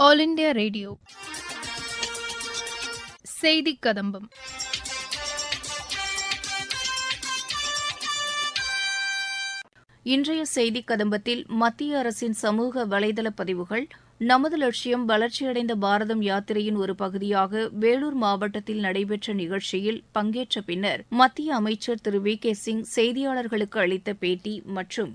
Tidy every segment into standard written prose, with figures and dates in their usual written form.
All India radio செய்திக் கதம்பம். இன்றைய செய்திக் கதம்பத்தில் மத்திய அரசின் சமூக வலைதள பதிவுகள், நமது லட்சியம் வளர்ச்சியடைந்த பாரதம் யாத்திரையின் ஒரு பகுதியாக வேலூர் மாவட்டத்தில் நடைபெற்ற நிகழ்ச்சியில் பங்கேற்ற பின்னர் மத்திய அமைச்சர் திரு வி.கே. சிங் செய்தியாளர்களுக்கு அளித்த பேட்டி மற்றும்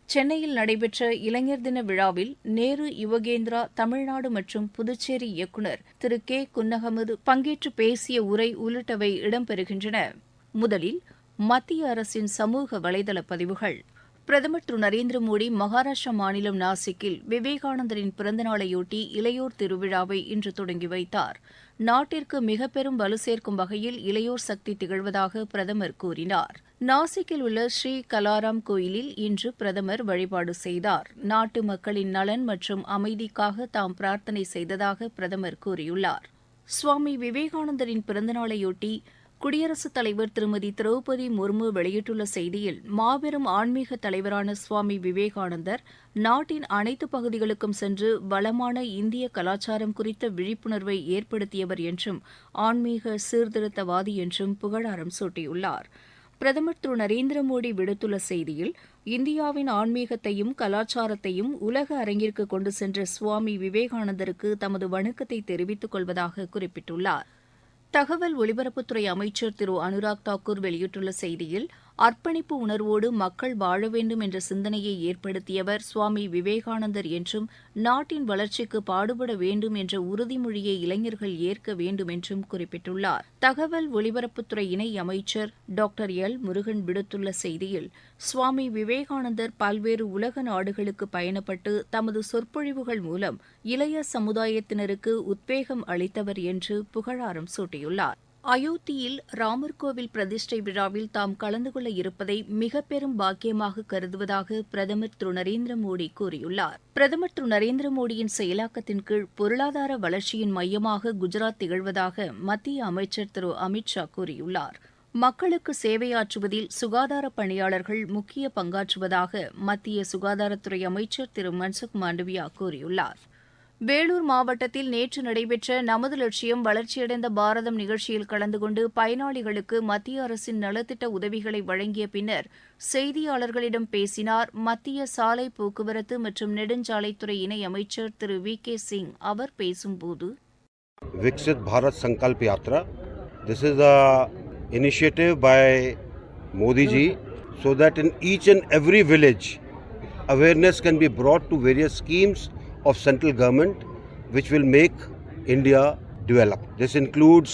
சென்னையில் நடைபெற்ற இளைஞர் தின விழாவில் நேரு யுவகேந்திரா தமிழ்நாடு மற்றும் புதுச்சேரி இயக்குநர் திரு கே. குன்னஹமது பங்கேற்று பேசிய உரை உள்ளிட்டவை இடம்பெறுகின்றன. முதலில் மத்திய அரசின் சமூக வலைதள பதிவுகள். பிரதமர் திரு நரேந்திர மோடி மகாராஷ்டிரா மாநிலம் நாசிக்கில் விவேகானந்தரின் பிறந்தநாளையொட்டி இளையோர் திருவிழாவை இன்று தொடங்கி வைத்தார். நாட்டிற்கு மிக பெரும் வலு சேர்க்கும் வகையில் இளையோர் சக்தி திகழ்வதாக பிரதமர் கூறினார். நாசிக்கில் உள்ள ஸ்ரீ கலாராம் கோயிலில் இன்று பிரதமர் வழிபாடு செய்தார். நாட்டு மக்களின் நலன் மற்றும் அமைதிக்காக தாம் பிரார்த்தனை செய்ததாக பிரதமர் கூறியுள்ளார். சுவாமி விவேகானந்தரின் பிறந்தநாளையொட்டி குடியரசுத் தலைவர் திருமதி திரௌபதி முர்மு வெளியிட்டுள்ள செய்தியில், மாபெரும் ஆன்மீக தலைவரான சுவாமி விவேகானந்தர் நாட்டின் அனைத்து பகுதிகளுக்கும் சென்று வளமான இந்திய கலாச்சாரம் குறித்த விழிப்புணர்வை ஏற்படுத்தியவர் என்றும் ஆன்மீக சீர்திருத்தவாதி என்றும் புகழாரம் சூட்டியுள்ளார். பிரதமர் திரு நரேந்திர மோடி விடுத்துள்ள செய்தியில், இந்தியாவின் ஆன்மீகத்தையும் கலாச்சாரத்தையும் உலக அரங்கிற்கு கொண்டு சென்ற சுவாமி விவேகானந்தருக்கு தமது வணக்கத்தை தெரிவித்துக் கொள்வதாக குறிப்பிட்டுள்ளார். தகவல் ஒலிபரப்புத்துறை அமைச்சர் திரு அனுராக் தாக்கூர் வெளியிட்டுள்ள செய்தியில், அர்ப்பணிப்பு உணர்வோடு மக்கள் வாழ வேண்டும் என்ற சிந்தனையை ஏற்படுத்தியவர் சுவாமி விவேகானந்தர் என்றும் நாட்டின் வளர்ச்சிக்கு பாடுபட வேண்டும் என்ற உறுதிமொழியை இளைஞர்கள் ஏற்க வேண்டும் என்றும் குறிப்பிட்டுள்ளார். தகவல் ஒலிபரப்புத்துறை இணை அமைச்சர் டாக்டர் எல். முருகன் விடுத்துள்ள செய்தியில், சுவாமி விவேகானந்தர் பல்வேறு உலக நாடுகளுக்கு பயணப்பட்டு தமது சொற்பொழிவுகள் மூலம் இளைய சமுதாயத்தினருக்கு உத்வேகம் அளித்தவர் என்று புகழாரம் சூட்டியுள்ளார். அயோத்தியில் ராமர் கோவில் பிரதிஷ்டை விழாவில் தாம் கலந்து கொள்ள இருப்பதை மிக பெரும் பாக்கியமாக கருதுவதாக பிரதமர் திரு நரேந்திர மோடி கூறியுள்ளார். பிரதமர் திரு நரேந்திர மோடியின் செயலாக்கத்தின் கீழ் பொருளாதார வளர்ச்சியின் மையமாக குஜராத் திகழ்வதாக மத்திய அமைச்சர் திரு அமித் ஷா கூறியுள்ளார். மக்களுக்கு சேவையாற்றுவதில் சுகாதார பணியாளர்கள் முக்கிய பங்காற்றுவதாக மத்திய சுகாதாரத்துறை அமைச்சர் திரு மன்சுக் மாண்டவியா கூறியுள்ளார். வேலூர் மாவட்டத்தில் நேற்று நடைபெற்ற நமது லட்சியம் வளர்ச்சியடைந்த பாரதம் நிகழ்ச்சியில் கலந்து கொண்டு பயனாளிகளுக்கு மத்திய அரசின் நலத்திட்ட உதவிகளை வழங்கிய பின்னர் செய்தியாளர்களிடம் பேசினார் மத்திய சாலை போக்குவரத்து மற்றும் நெடுஞ்சாலைத்துறை இணை அமைச்சர் திரு வி.கே. சிங். அவர் பேசும்போது, Viksit Bharat Sankalp Yatra, this is a initiative by Modi ji so that in each and every village awareness can be brought to various schemes of central government which will make India develop. This includes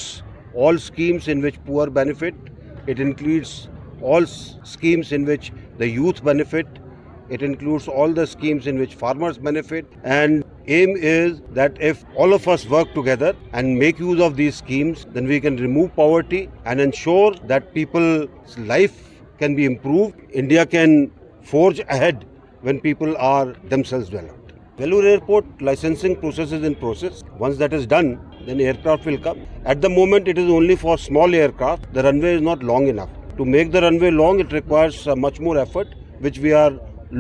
all schemes in which poor benefit, it includes all schemes in which the youth benefit, it includes all the schemes in which farmers benefit, and aim is that if all of us work together and make use of these schemes, then we can remove poverty and ensure that people's life can be improved. India can forge ahead when people are themselves developed. Vellore Airport licensing process is in process. Once that is done, then aircraft will come. At the moment, it is only for small aircraft. The runway is not long enough. To make the runway long, it requires much more effort, which we are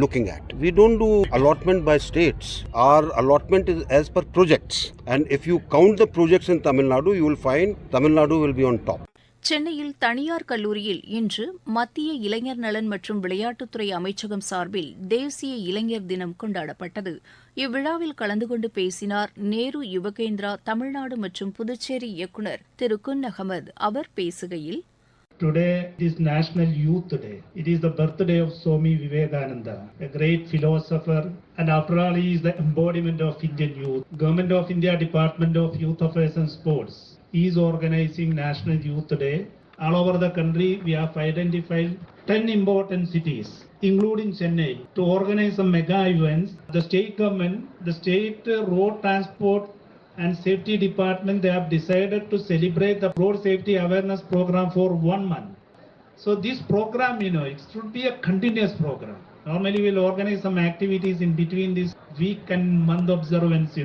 looking at. We don't do allotment by states. Our allotment is as per projects. And if you count the projects in Tamil Nadu, you will find Tamil Nadu will be on top. சென்னையில் தனியார் கல்லூரியில் இன்று மத்திய இளைஞர் நலன் மற்றும் விளையாட்டுத்துறை அமைச்சகம் சார்பில் தேசிய இளைஞர் தினம் கொண்டாடப்பட்டது. இவ்விழாவில் கலந்து கொண்டு பேசினார் நேரு யுவகேந்திரா தமிழ்நாடு மற்றும் புதுச்சேரி இயக்குநர் திரு குன்னஹமது. அவர் பேசுகையில், Today is National Youth Day. It is the birthday of Swami Vivekananda, a great philosopher, and after all he is the embodiment of Indian youth. Government of India Department of Youth Affairs and Sports is organizing National Youth Day. All over the country we have identified 10 important cities, including Chennai, to organize some mega events. The state government, the state road transport and safety department, they have decided to celebrate the road safety awareness program for 1 month. So this program, it should be a continuous program. Normally we'll organize some activities in between this week and month observance,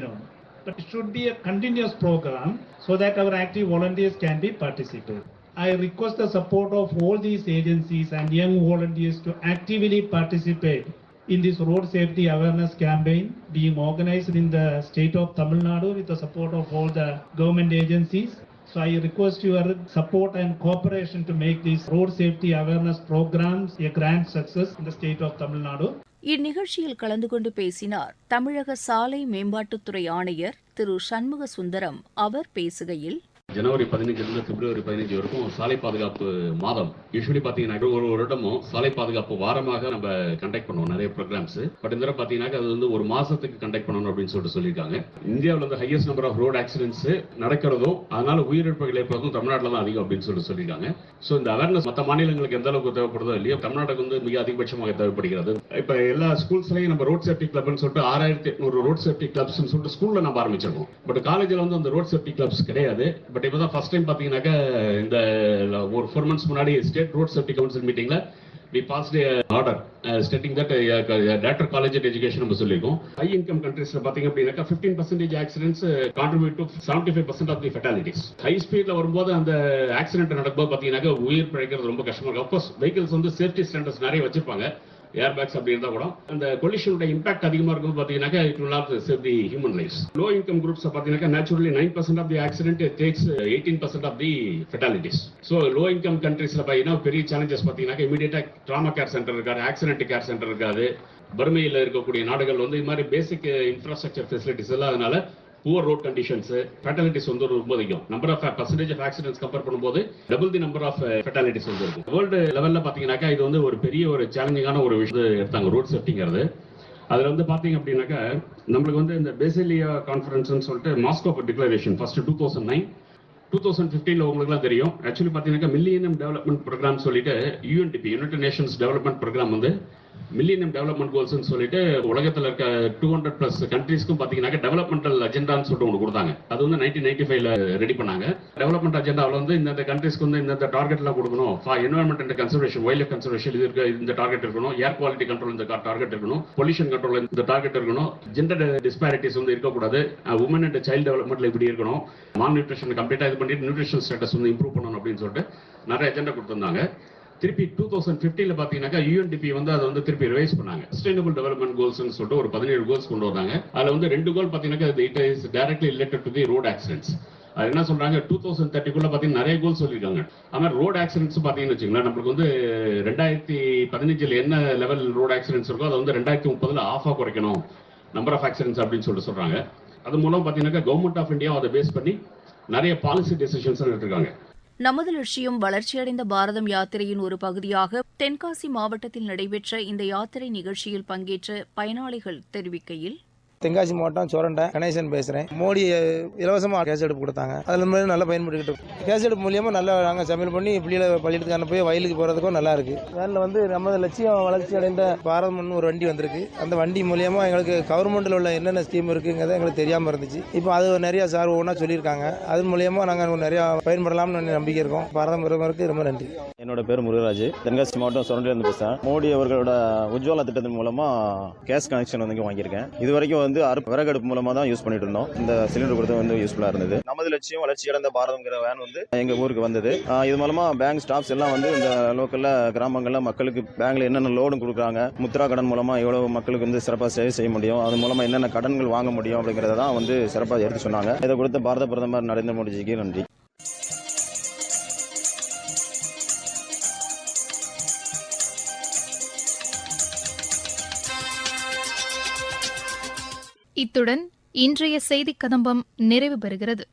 but it should be a continuous program so that our active volunteers can be participate. I request the support of all these agencies and young volunteers to actively participate in this road safety awareness campaign being organized in the state of Tamil Nadu with the support of all the government agencies. So I request your support and cooperation to make these road safety awareness programs a grand success in the state of Tamil Nadu. இந்நிகழ்ச்சியில் கலந்து கொண்டு பேசினார் தமிழக சாலை மேம்பாட்டுத்துறை ஆணையர் திரு சண்முக சுந்தரம். அவர் பேசுகையில், ஜனவரி 15 பிப்ரவரி 15 வரைக்கும் சாலை பாதுகாப்பு மாதம். யூஸ்வலி பாத்தீங்கன்னா ஒரு வருடமும் சாலை பாதுகாப்பு வாரமாக நம்ம கண்டக்ட் பண்ணுவோம் நிறைய ப்ரோக்ராம்ஸ். பட் இந்த தடவை பாத்தீங்கன்னா அது வந்து ஒரு மாசத்துக்கு கண்டக்ட் பண்ணணும் அப்படின்னு சொல்லியிருக்காங்க. இந்தியாவில் வந்து highest number of road accidents நடக்கிறதும் அதனால உயிரிழப்புகள் ஏற்படுறதும் தமிழ்நாட்டில் தான் அதிகம் அப்படின்னு சொல்லியிருக்காங்க. ஸோ இந்த அவேர்னஸ் மற்ற மாநிலங்களுக்கு எந்த அளவுக்கு தேவைப்படுதோ இல்லையோ தமிழ்நாட்டுக்கு வந்து மிக அதிகபட்சமாக தேவைப்படுகிறது. இப்போ எல்லா ஸ்கூல்ஸ்லையும் நம்ம ரோட் சேஃப்டி கிளப்னு சொல்லிட்டு 6800 ரோட் சேஃப்டி கிளப்ஸ் சொல்லிட்டு ஸ்கூல்ல நம்ம ஆரம்பிச்சிருக்கோம். பட் காலேஜில் வந்து அந்த ரோட் சேஃப்டி கிளப்ஸ் கிடையாது. பட் இப்போ தான் ஃபர்ஸ்ட் டைம் பார்த்தீங்கன்னாக்கா இந்த ஒரு 4 months முன்னாடி ஸ்டேட் ரோட் சேஃப்டி கவுன்சில் மீட்டிங்ல we passed a order stating that director college education நம்ம சொல்லிருக்கோம். ஹை இன்கம் கண்ட்ரீஸ்ல பாத்தீங்க அப்படின்னாக்கா 15% accidents contribute to 75% of the fatalities. High ஸ்பீட்ல வரும்போது அந்த ஆக்சிடென்ட் நடக்கும்போது பாத்தீங்கன்னாக்கா உயிர் பிழைக்கிறது ரொம்ப கஷ்டமா இருக்கும். ஆஃப்கோர்ஸ் வெஹிக்கிள்ஸ் வந்து சேஃப்டி ஸ்டாண்டர்ட்ஸ் நிறைய வச்சிருப்பாங்க, ஏர் பேக்ஸ் அப்படி இருந்தா கூட அந்த கொலிஷனோட இம்பாக்ட் அதிகமா இருக்கும் பாத்தீங்கன்னா it will not save the human lives. Low income groups பாத்தீங்கன்னா naturally 9% of the accident takes 18% of the fatalities. So low income கண்ட்ரீஸ்ல பாத்தீங்கன்னா பெரிய சேலஞ்சஸ் பாத்தீங்கன்னா இமிடியேட்டா ட்ராமா கேர் சென்டர் இருக்காது, ஆக்சிடென்ட் கேர் சென்டர் இருக்காது. வறுமையில் இருக்கக்கூடிய நாடுகள் வந்து இது மாதிரி பேசிக் இன்ஃப்ராஸ்ட்ரக்சர் ஃபெசிலிட்டிஸ் இல்லாதனால poor road conditions, fatalities வந்து ரொம்ப அதிகம். Number of percentage of accidents compare பண்ணும்போது double the number of fatalities வந்து இருக்கும். வேர்ல்டு லெவல்ல பாத்தீங்கன்னாக்கா இது வந்து ஒரு பெரிய ஒரு சேலஞ்சிங்கான ஒரு விஷயம் எடுத்தாங்க ரோட் சேஃப்டிங்கிறது. அதுல வந்து பாத்தீங்க அப்படின்னாக்கா நம்மளுக்கு வந்து இந்த பேசிலியா கான்ஃபரன்ஸ்னு சொல்லிட்டு மாஸ்கோ டிக்ளரேஷன் ஃபர்ஸ்ட் 2009 2015 உங்களுக்குலாம் தெரியும். ஆக்சுவலி பாத்தீங்கன்னா மில்லினியம் டெவலப்மெண்ட் ப்ரோக்ராம் சொல்லிட்டு UNDP United Nations development programme வந்து மில்லினியம் டெவலப்மெண்ட் கோல்ஸ் சொல்லிட்டு உலகத்தில் இருக்க 200+ கண்ட்ரீஸ்க்கும் பாத்தீங்கன்னா டெவலப்மெண்டல் அஜெண்டான்னு சொல்லிட்டு ஒன்று கொடுத்தாங்க. அது வந்து 1995ல ரெடி பண்ணாங்க. டெவலப்மெண்ட் அஜெண்டாவில் வந்து இந்த கண்ட்ரீஸ்க்கு வந்து இந்த டார்கெட்லாம் கொடுக்கணும். Environment and conservation, wild life conservation இந்த டார்கெட் இருக்கணும், ஏர் குவாலிட்டி கண்ட்ரோல் இந்த டார்கெட் இருக்கணும், பொல்யூஷன் கண்ட்ரோல் இந்த டார்கெட் இருக்கணும், ஜெண்டர் டிஸ்பாரிட்டிஸ் வந்து இருக்கக்கூடாது, உமன் அண்ட் சைல்டு டெவலப்மெண்ட்ல இப்படி இருக்கணும், மால் நியூட்ரிஷன் கம்ப்ளீட்டா இது பண்ணிட்டு நியூட்ரிஷன் ஸ்டேட்டஸ் வந்து இம்ப்ரூவ் பண்ணணும் அப்படின்னு சொல்லிட்டு நிறைய அஜெண்டா கொடுத்திருந்தாங்க. திருப்பி 2015ல பாத்தீங்கன்னா UNDP வந்து அதை வந்து திருப்பி ரிவைஸ் பண்ணாங்க. சஸ்டைனபிள் டெவலப்மெண்ட் கோல்ஸ் சொல்லிட்டு ஒரு 17 கோல்ஸ் கொண்டு வந்தாங்க. அதுல வந்து 2 கோல் பாத்தீங்கன்னா it is directly related to the road accidents. அது என்ன சொல்றாங்க 2030 பாத்தீங்கன்னா நிறைய கோல் சொல்லியிருக்காங்க. ஆனா ரோட் ஆக்சிடென்ட்ஸ் பாத்தீங்கன்னு வச்சுங்களேன் நம்மளுக்கு வந்து 2015ல என்ன லெவல் ரோட் ஆக்சிடென்ட்ஸ் இருக்கோ அதை வந்து 2030ல ஆஃபா குறைக்கணும் நம்பர் ஆஃப் ஆக்சிடென்ட்ஸ் அப்படின்னு சொல்றாங்க. அது மூலம் பாத்தீங்கன்னா கவர்மெண்ட் ஆஃப் இந்தியா அதை பேஸ் பண்ணி நிறைய பாலிசி டெசிஷன்ஸ் எடுத்திருக்காங்க. நமது லட்சியம் வளர்ச்சியடைந்த பாரதம் யாத்திரையின் ஒரு பகுதியாக தென்காசி மாவட்டத்தில் நடைபெற்ற இந்த யாத்திரை நிகழ்ச்சியில் பங்கேற்ற பயனாளிகள் தெரிவிக்கையில், தென்காசி மாவட்டம் சோரண்டை கணேசன் பேசுறேன். மோடி இலவசமாக கேஸ் அடுப்பு கொடுத்தாங்க. அதுல மாதிரி நல்லா பயன்படுத்திட்டு கேஸ் அடுப்பு மூலியமா நல்லா நாங்கள் சமையல் பண்ணி பிள்ளைகளை பள்ளியிடத்துக்கான போய் வயலுக்கு போறதுக்கும் நல்லா இருக்கு. வேனில் வந்து நமது லட்சியம் வளர்ச்சி அடைந்த பாரதம் ஒரு வண்டி வந்திருக்கு. அந்த வண்டி மூலியமா எங்களுக்கு கவர்மெண்ட்ல உள்ள என்னென்ன ஸ்கீம் இருக்குங்கிறத எங்களுக்கு தெரியாம இருந்துச்சு. இப்போ அது நிறைய சார் ஒவ்வொன்றா சொல்லியிருக்காங்க. அது மூலியமா நாங்கள் நிறைய பயன்படலாம்னு நம்பிக்கை இருக்கோம். பாரதம் பிரதமருக்கு ரொம்ப நன்றி. என்னோட பேர் முருகராஜ், தென்காசி மாவட்டம் சொரண்டிலிருந்து பேசுறேன். மோடி அவர்களோட உஜ்வாலா திட்டத்தின் மூலமா கேஸ் கனெக்ஷன் வந்து வாங்கியிருக்கேன். இது வரைக்கும் வந்து விறகு அடுப்பு மூலமா தான் யூஸ் பண்ணிட்டு இருந்தோம். இந்த சிலிண்டர் கொடுத்து வந்து யூஸ்ஃபுல்லா இருந்தது. நமது லட்சியம் வளர்ச்சி அடைந்த பாரதம்ங்கிற வேன் வந்து எங்க ஊருக்கு வந்தது. இது மூலமா பேங்க் ஸ்டாஃப்ஸ் எல்லாம் வந்து இந்த லோக்கல்ல கிராமங்கள்ல மக்களுக்கு பேங்க்ல என்னென்ன லோடும் கொடுக்குறாங்க, முத்ரா கடன் மூலமா எவ்வளவு மக்களுக்கு வந்து சிறப்பாக சேவை செய்ய முடியும், அது மூலமா என்னென்ன கடன்கள் வாங்க முடியும் அப்படிங்கறத தான் வந்து சிறப்பாக எடுத்து சொன்னாங்க. இதை கொடுத்த பாரத பிரதமர் நரேந்திர மோடிஜிக்கு நன்றி. இத்துடன் இன்றைய செய்திக் கதம்பம் நிறைவு பெறுகிறது.